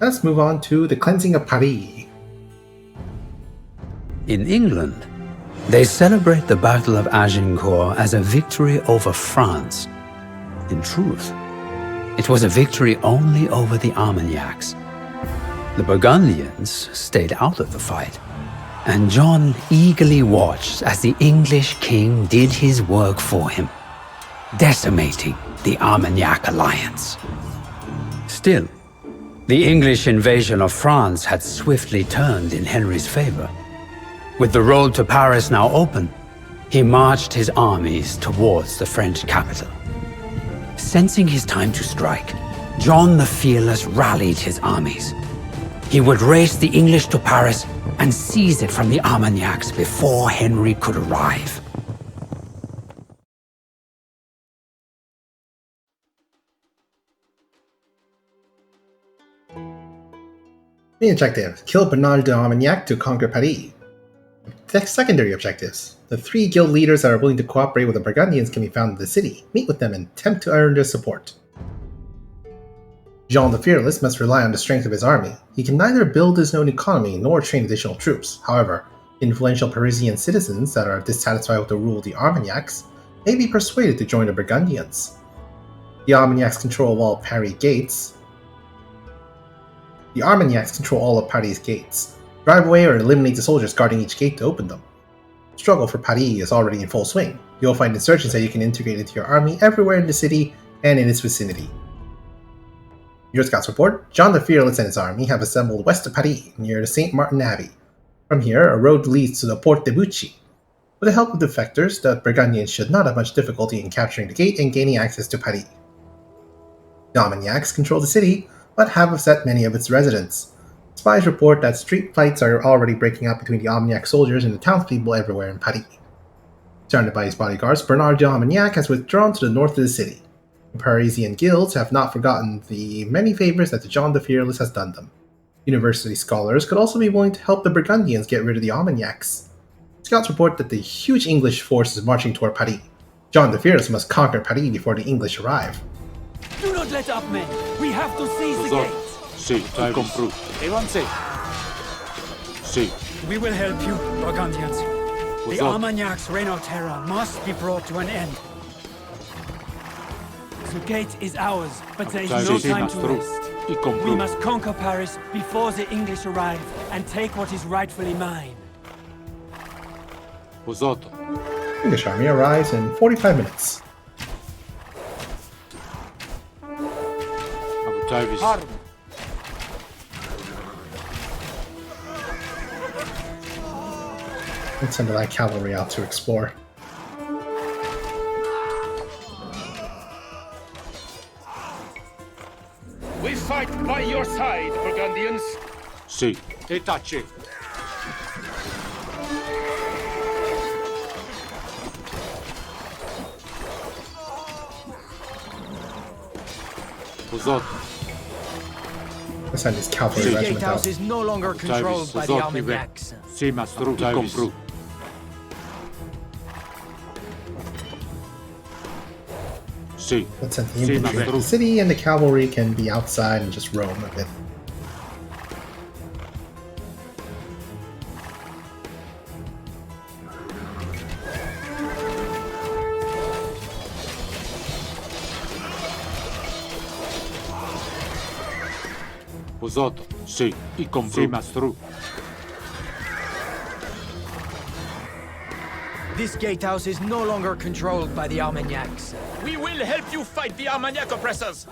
Let's move on to the cleansing of Paris. In England, they celebrate the Battle of Agincourt as a victory over France. In truth, it was a victory only over the Armagnacs. The Burgundians stayed out of the fight, and John eagerly watched as the English king did his work for him, decimating the Armagnac alliance. Still, the English invasion of France had swiftly turned in Henry's favor. With the road to Paris now open, he marched his armies towards the French capital. Sensing his time to strike, John the Fearless rallied his armies. He would race the English to Paris and seize it from the Armagnacs before Henry could arrive. Main objective: kill Bernard de Armagnac to conquer Paris. Secondary objectives: the 3 guild leaders that are willing to cooperate with the Burgundians can be found in the city. Meet with them and attempt to earn their support. Jean the Fearless must rely on the strength of his army. He can neither build his own economy nor train additional troops. However, influential Parisian citizens that are dissatisfied with the rule of the Armagnacs may be persuaded to join the Burgundians. The Armagnacs control all of Paris' gates. Drive away or eliminate the soldiers guarding each gate to open them. Struggle for Paris is already in full swing. You'll find insurgents that you can integrate into your army everywhere in the city and in its vicinity. Your scouts report, John the Fearless and his army have assembled west of Paris, near the St. Martin Abbey. From here, a road leads to the Porte de Buchy. With the help of defectors, the Burgundians should not have much difficulty in capturing the gate and gaining access to Paris. The Armagnacs control the city, but have upset many of its residents. Spies report that street fights are already breaking out between the Armagnac soldiers and the townspeople everywhere in Paris. Surrounded by his bodyguards, Bernard de Armagnac has withdrawn to the north of the city. The Parisian guilds have not forgotten the many favors that John the Fearless has done them. University scholars could also be willing to help the Burgundians get rid of the Armagnacs. Scouts report that the huge English force is marching toward Paris. John the Fearless must conquer Paris before the English arrive. Do not let up, men! We have to seize the gates! Sì, compru. Avancez! Sì. We will help you, Burgundians. The Armagnac's reign of terror must be brought to an end. The gate is ours, but there is no time to rest. We must conquer Paris before the English arrive and take what is rightfully mine. English army arrives in 45 minutes. Let's send that cavalry out to explore. We fight by your side, Burgundians. Sì, e tace. Let's send this cavalry The regiment gatehouse out. is no longer controlled by the Armagnacs. Sì, mastro, compru. Sì. Let's send the infantry into the city, and the cavalry can be outside and just roam a bit. Posato, sì, i compru. Sì, mastro. This gatehouse is no longer controlled by the Armagnacs. We will help you fight the Armagnac oppressors.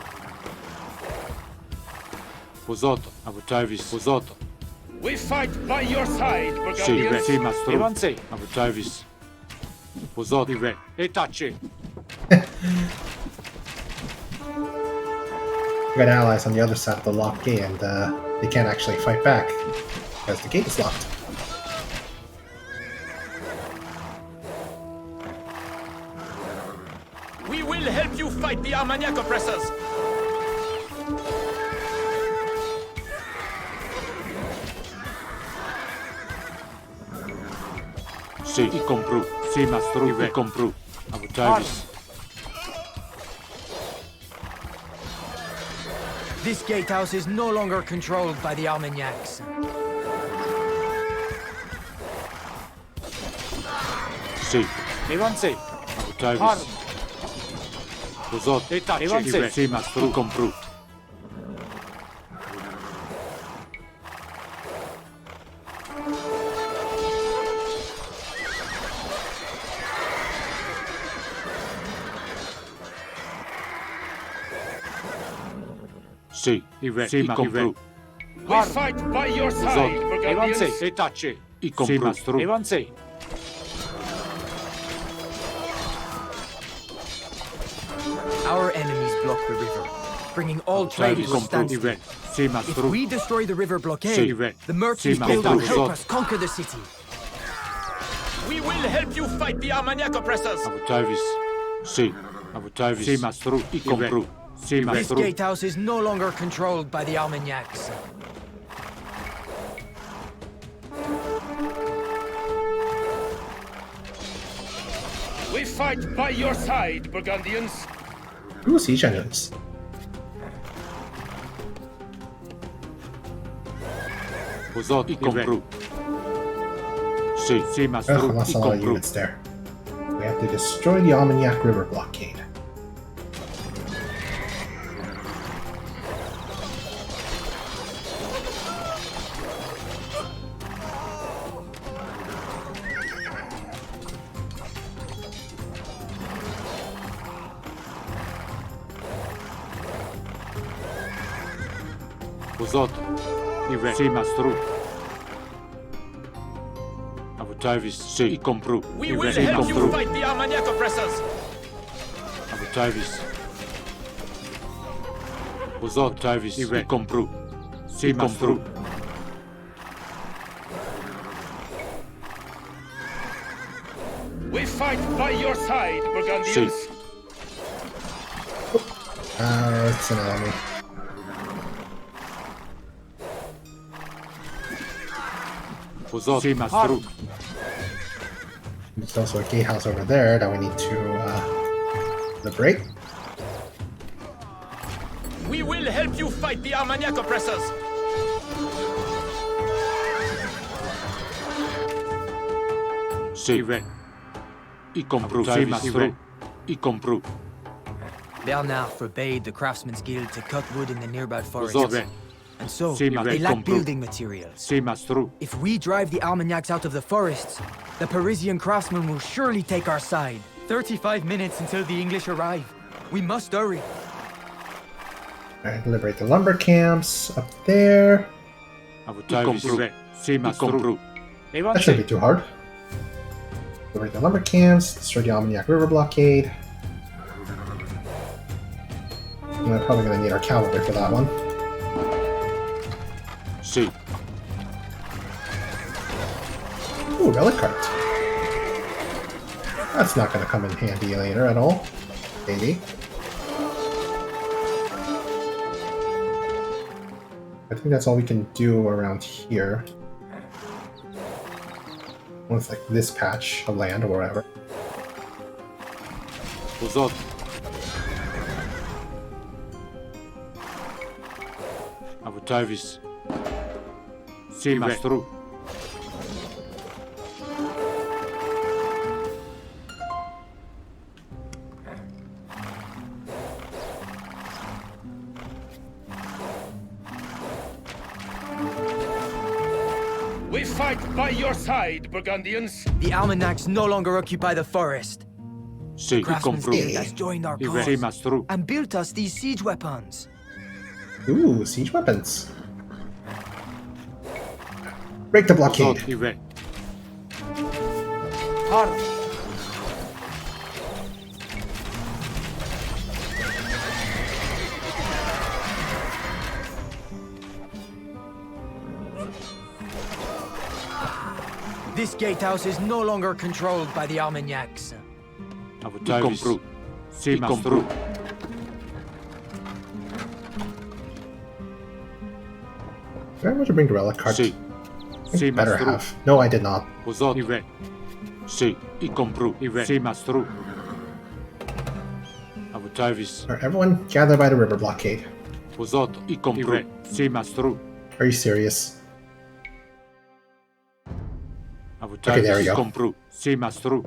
Posato, avutavis, posato. We fight by your side, Sì, Burgundians. sì, mastro. Avutavis. Posato, e tace. We got allies on the other side of the locked gate, and they can't actually fight back because the gate is locked. We will help you fight the Armagnac oppressors. Sì, i compru. Sì, mastro, i compru. Avutavis. This gatehouse is no longer controlled by the Armagnacs. Sì. Evanze. Autavis. Uzot. Evanze. Sì, mastru. Compru. Sì, sì, compru. We fight by your side, Burgundians. Evanze. E tacce. I compru. Sì, mastru. Evanze. Our enemies block the river, bringing all trade to a standstill. If we destroy the river blockade, the merchants guild will help us conquer the city. We will help you fight the Armagnac oppressors. Autavis. Sì. Autavis. Sì, mastru. I compru. Sì, This mastru. gatehouse is no longer controlled by the Armagnacs. We fight by your side, Burgundians. Ooh, siege engines. Uzot. I compru. Sì, sì, Ugh, I mastru. lost I a lot of compru. units there. We have to destroy the Armagnac River blockade. Uzot. Ive. Sì, mastru. Autavis. Sì, I compru. We Ive. will Sì, help you compru. fight the Armagnac oppressors. Autavis. Uzot. Autavis. Ive. Compru. Sì, compru. We fight by your side, Burgundians. Sì. It's an enemy. Uzot. Sì, mastru. There's also a gatehouse over there that we need to liberate. We will help you fight the Armagnac oppressors. Sì, Ive. I compru. Sì, mastru. I compru. Bernard forbade the Craftsmen's Guild to cut wood in the nearby forests. Uzot. And so, Sì, they lack compru. building materials. Sì, mastru. If we drive the Armagnacs out of the forests, the Parisian craftsmen will surely take our side. 35 minutes until the English arrive. We must hurry. Alright, liberate the lumber camps up there. Autavis. Ive. Sì, mastru. That shouldn't be too hard. Liberate the lumber camps, destroy the Armagnac River blockade. We're probably going to need our cavalry for that one. Sì. Ooh, relic cart. That's not going to come in handy later at all. Maybe. I think that's all we can do around here. With like this patch of land or whatever. Uzot. Autavis. Sì, mastru. We fight by your side, Burgundians. The Armagnacs no longer occupy the forest. Sì, I Craftsmen's compru. Guild has joined our Ive. Sì, cause mastru. and built us these siege weapons. Ooh, siege weapons. Break the blockade. Uzot. Ive. This gatehouse is no longer controlled by the Armagnacs. I compru. Sì, mastru. Did I want to bring the relic card? Sì. Sì, Better mastru. have. No, I did not. Uzot. Ive. Sì, I compru. Ive. Sì, mastru. Autavis. Alright, everyone gather by the river blockade. Usato e comprou. Sim, mastro. Are you serious? Okay, there we go. Comprou. Sim, mastro.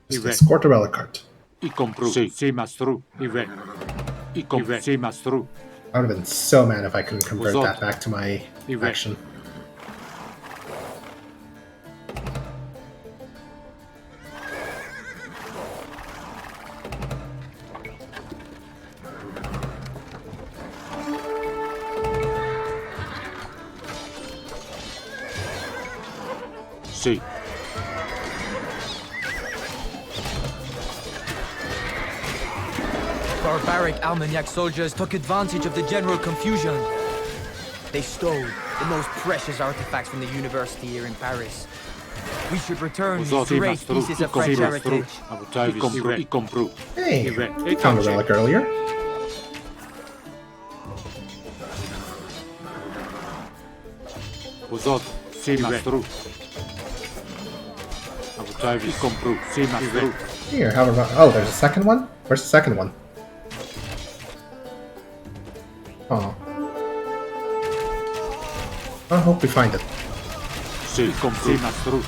Just escort the relic cart. E comprou. Sim, mastro. E comprou. Sim, mastro. I would have been so mad if I couldn't convert Usato. that back to my action. Sim. Barbaric Armagnac soldiers took advantage of the general confusion. They stole the most precious artifacts from the university here in Paris. We should return these great pieces of French heritage. E comprou. Hey, we found a relic earlier. Usato. Sim, mastro. E comprou. Sim, mastro. Here, how about... Oh, there's a second one? Where's the second one? Oh. I hope we find it. Sim, comprou. Sim, mastro.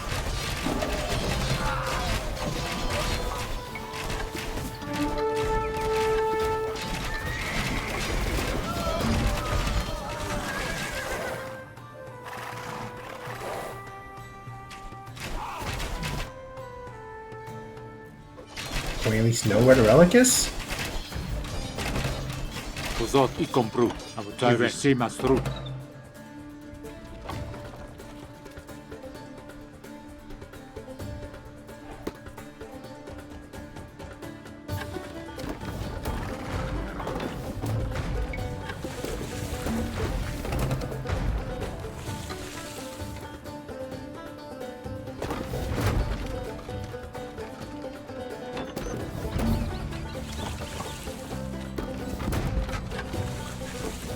Can we at least know where the relic is? Usato e comprou. Sim, mastro.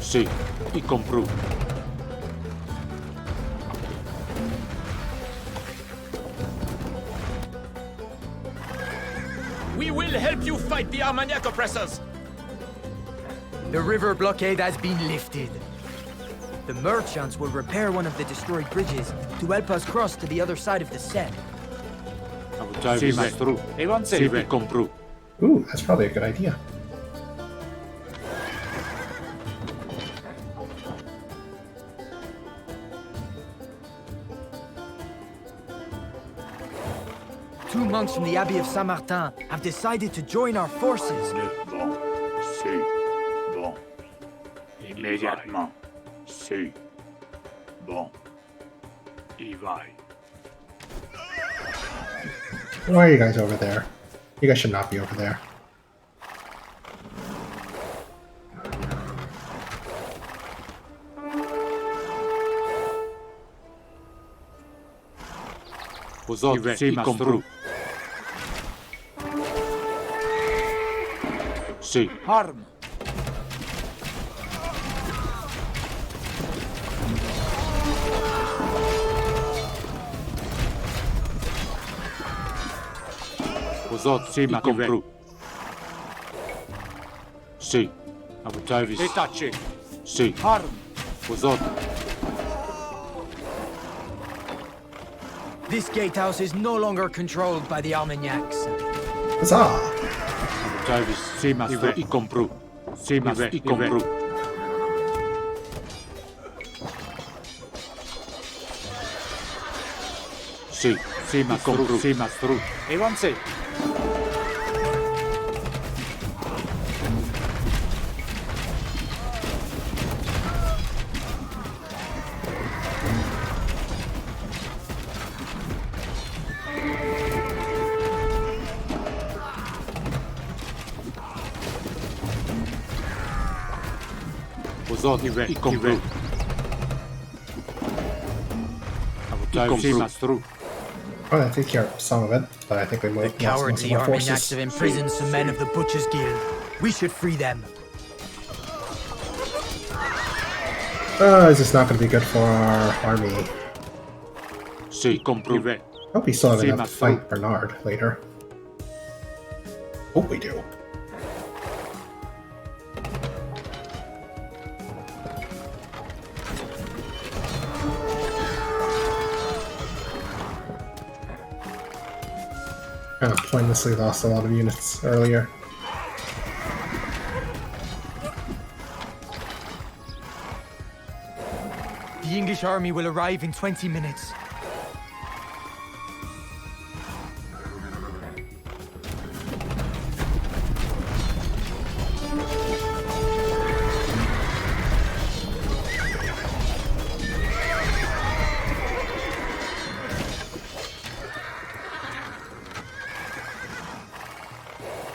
Sim, e comprou. We will help you fight the Armagnac oppressors. The river blockade has been lifted. The merchants will repair one of the destroyed bridges to help us cross to the other side of the Seine. Sim, mastro. Sim, e comprou. Ooh, that's probably a good idea. Two monks from the Abbey of Saint-Martin have decided to join our forces. Bon, c'est bon. Immédiatement, c'est bon. Y vai. Why are you guys over there? You guys should not be over there. Usato. Sim, comprou. Sim. Arme. Usato. Sim, e comprou. Sim. Détaché. Sim. Arme. Usato. This gatehouse is no longer controlled by the Armagnacs. Huzzah! Sim, mastro. E comprou. Sim, mastro. E comprou. Sim, sim, mastro. Sim, mastro. Avancez. Usato e comprou. Sim, mastro. Well, that takes care of some of it, but I think we The lost most cowardly of our Armagnacs forces. have imprisoned some men of the Butchers Guild. We should free them. This is not going to be good for our army. Sim, comprou. Hope we still have Sim, enough to mastro. fight Bernard later. Hope we do. Kind of pointlessly lost a lot of units earlier. The English army will arrive in 20 minutes.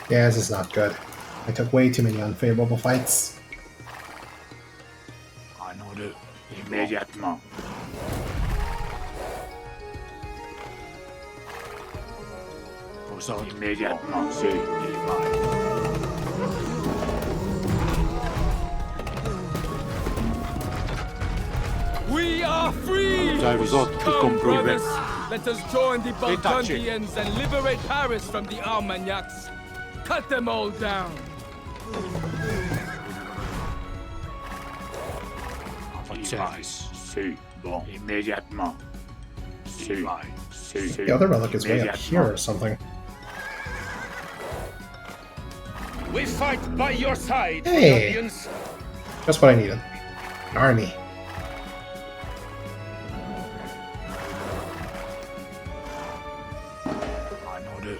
Yeah, this is not good. I took way too many unfavorable fights. En ordre. Immédiatement. Vos ordres. Immédiatement. C'est Ivaille. We are free! Vos ordres. Come, brothers! Let us join the Burgundians and liberate Paris from the Armagnacs. Cut them all down! Votre service. C'est bon. Immédiatement. C'est The other relic is way up here or something. We fight by your side, Hey! Burgundians! Just what I needed. An army. En ordre.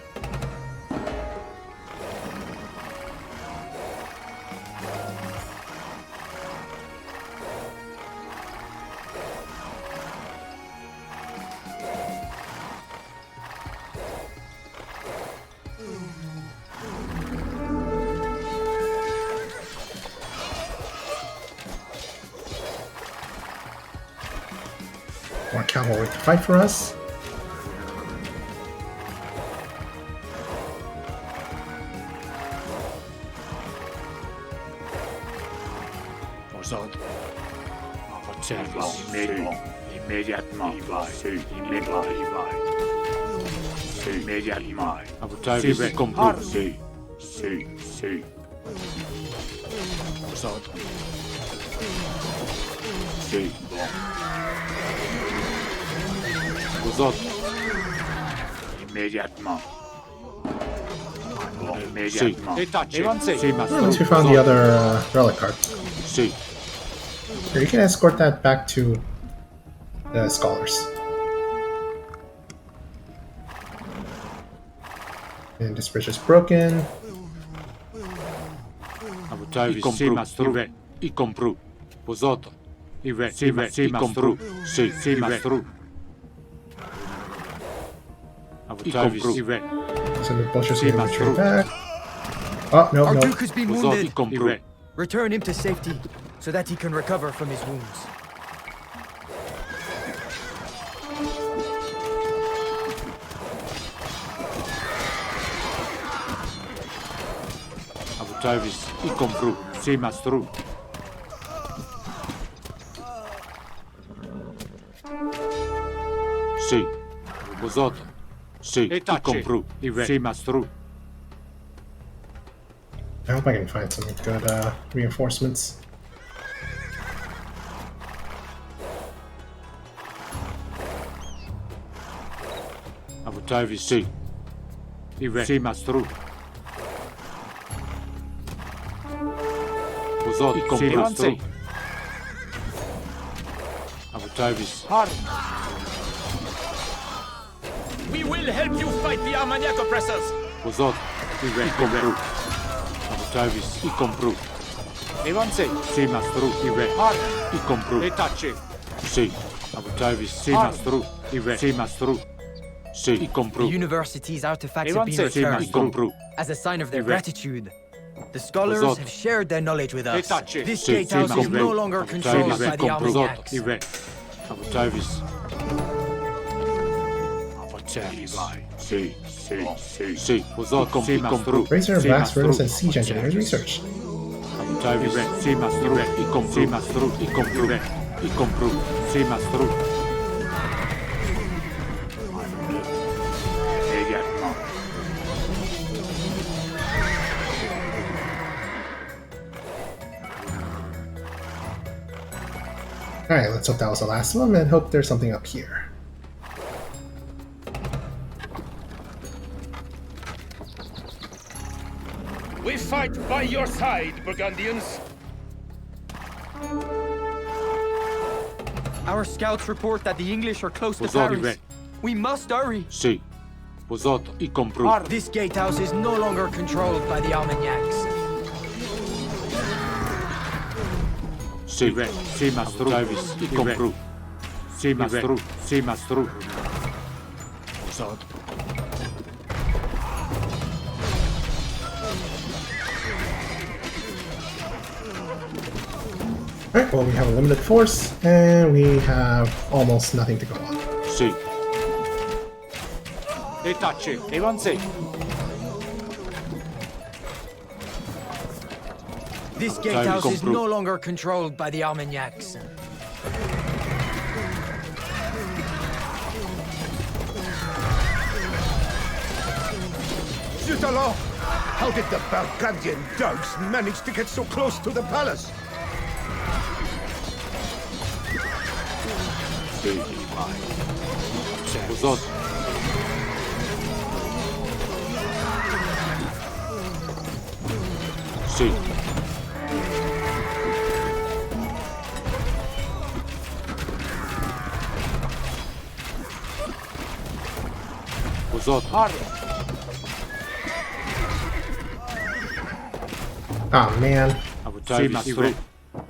More cavalry to fight for us. Vos ordres. À votre service. Immédiatement. Ivaille. C'est immédiatement. C'est immédiatement. À votre service, C'est compris. C'est. Vos ordres. C'est bon. Vos ordres. Immédiatement. Bon, C'est. immédiatement. Avancez. C'est At least we found the other relic card. C'est. Here, you can escort that back to the scholars. And this bridge is broken. À votre service, c'est Mastrou. Y compris. Vos ordres. C'est Mastrou. C'est Mastrou. À votre service, So the butchers can retreat back. Oh, no, Our no. Duke has been Vos ordres, y wounded. compris. Return him to safety so that he can recover from his wounds. À votre service, y compris. C'est Mastrou. C'est. Vos ordres. C'est. Y compris. C'est Mastrou. I hope I can find some good reinforcements. À votre service, c'est. C'est Mastrou. Vos ordres, c'est Mastrou. À votre service. We will help you fight the Armagnac oppressors! Vos ordres, y compris. À votre service, y compris. C'est Mastrou. Y compris. C'est. À votre service, c'est Mastrou. C'est Mastrou. C'est. Y The compris. university's artifacts have been C'est returned Mastrou. as a sign of their Ive. gratitude. The scholars Vos have shared their knowledge with us. This C'est gatehouse is Mastrou. no longer À votre controlled service, by the Armagnacs. À votre service. À votre service. C'est. C'est. Vos ordres, c'est Mastrou. Razor, C'est Blast Runners, Mastrou. and Siege Engineers research. À votre service, c'est Mastrou. Y compris. Mastrou. Y compris. Y compris. C'est Mastrou. Immédiatement. Alright, let's hope that was the last one and hope there's something up here. We fight by your side, Burgundians. Our scouts report that the English are close to Pozori Paris. We must hurry. Sì. Posato i compru. This gatehouse is no longer controlled by the Armagnacs. Sì, sì, mastru. Davis i compru. Sì, mastru. Sì, mastru. Posato. Alright, well, we have a limited force, and we have almost nothing to go on. Sì. E tacce, avanzi. This gatehouse is no longer controlled by the Armagnacs. Zut alors! How did the Burgundian dogs manage to get so close to the palace? Sì, vai. Posato. Sì. Posato. Ah, man. Sì, mastru.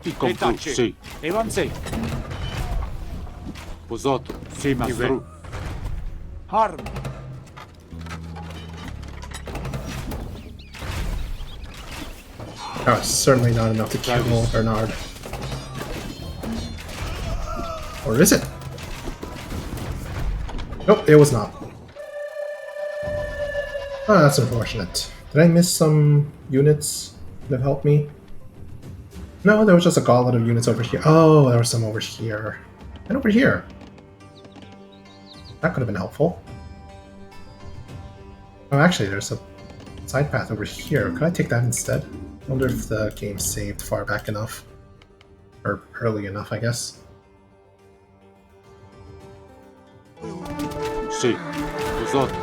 I compru. Sì. Avanzi. Posato. Sì, mastru. Harm. Oh, certainly not enough to kill Bernard. Or is it? Nope, it was not. Oh, that's unfortunate. Did I miss some units that helped me? No, there was just a gauntlet of units over here. Oh, there were some over here. And over here. That could have been helpful. Oh, actually, there's a side path over here. Could I take that instead? I wonder if the game saved far back enough. Or early enough, I guess. Sì. Posato.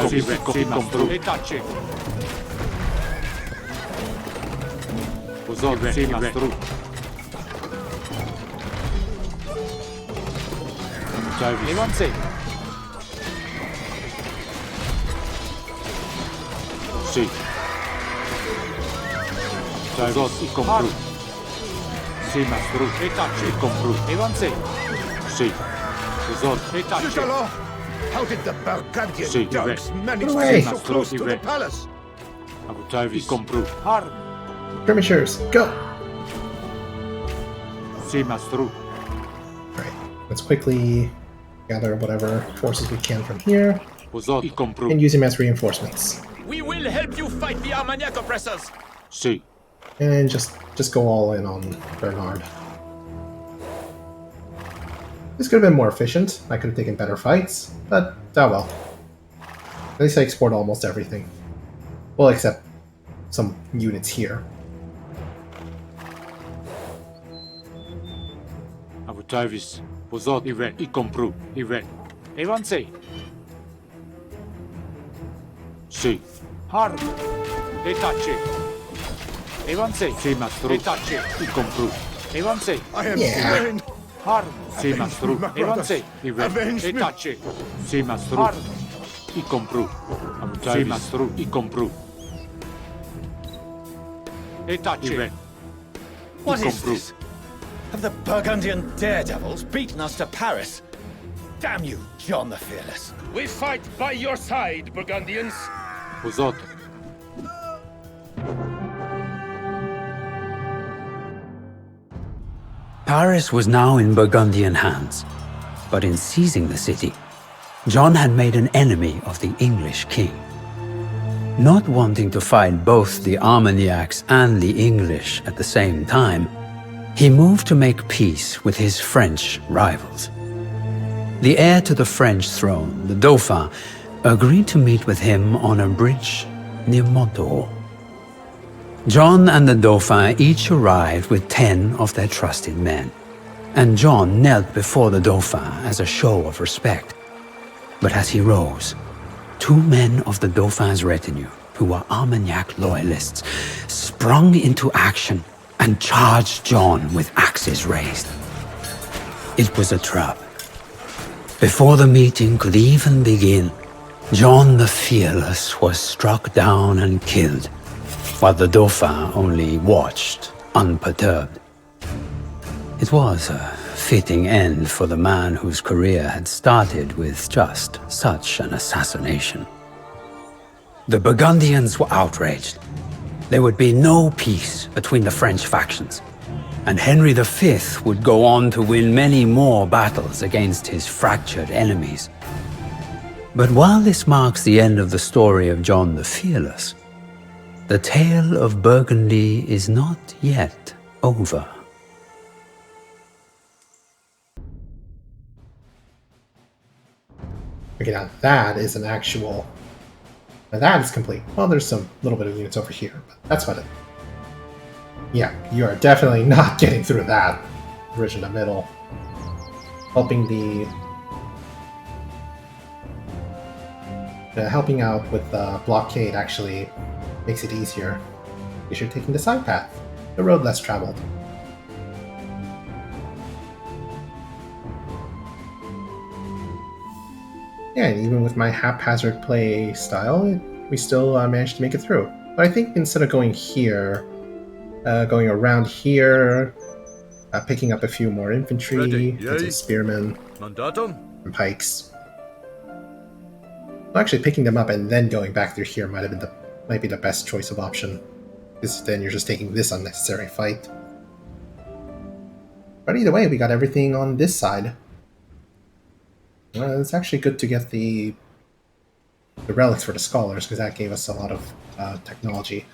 Sì, mastru. E tacce. Posato. Sì, mastru. Avanzi. Sì. Posato i compru. Sì, mastru. E tacce i compru. Avanzi. Sì. Posato e Zut tacce. alors! How did the Burgundian Sì, dogs manage to away. get so close to the palace? I compru. Harm. Skirmishers, go! Sì, mastru. Alright, let's quickly gather whatever forces we can from here Posato i compru. and use them as reinforcements. We will help you fight the Armagnac oppressors! Sì. And just go all in on Bernard. This could have been more efficient. I could have taken better fights, but oh well. At least I export almost everything. Well, except some units here. Avutavis. Posato i compru. Avanzi. Sì. Harm. E tacce. Avanzi. Sì, mastru. E tacce. I compru. Avanzi. I am Yeah. slain! Harm. Sì, Avenge mastru. me, my brothers. Avanzi. Avenge E me. tacce. Sì, mastru. Harm. I compru. Sì, mastru. I compru. E tacce. What is compru. this? Have the Burgundian daredevils beaten us to Paris? Damn you, John the Fearless. We fight by your side, Burgundians! Posato. Paris was now in Burgundian hands, but in seizing the city, John had made an enemy of the English king. Not wanting to fight both the Armagnacs and the English at the same time, he moved to make peace with his French rivals. The heir to the French throne, the Dauphin, agreed to meet with him on a bridge near Montereau. John and the Dauphin each arrived with 10 of their trusted men, and John knelt before the Dauphin as a show of respect. But as he rose, 2 men of the Dauphin's retinue who were Armagnac loyalists, sprung into action and charged John with axes raised. It was a trap. Before the meeting could even begin, John the Fearless was struck down and killed, while the Dauphin only watched, unperturbed. It was a fitting end for the man whose career had started with just such an assassination. The Burgundians were outraged. There would be no peace between the French factions, and Henry V would go on to win many more battles against his fractured enemies. But while this marks the end of the story of John the Fearless, the tale of Burgundy is not yet over. Okay, now that is an actual... Now that is complete. Well, there's some little bit of units over here, but that's about it. Yeah, you are definitely not getting through that. Bridge in the middle. Helping helping out with the blockade actually makes it easier. You should take the side path, the road less traveled. Yeah, and even with my haphazard play style, we still managed to make it through. But I think instead of going here, going around here, picking up a few more infantry, and some spearmen, and pikes. Well, actually, picking them up and then going back through here might be the best choice of option. Because then you're just taking this unnecessary fight. But either way, we got everything on this side. It's actually good to get the relics for the scholars, because that gave us a lot of technology.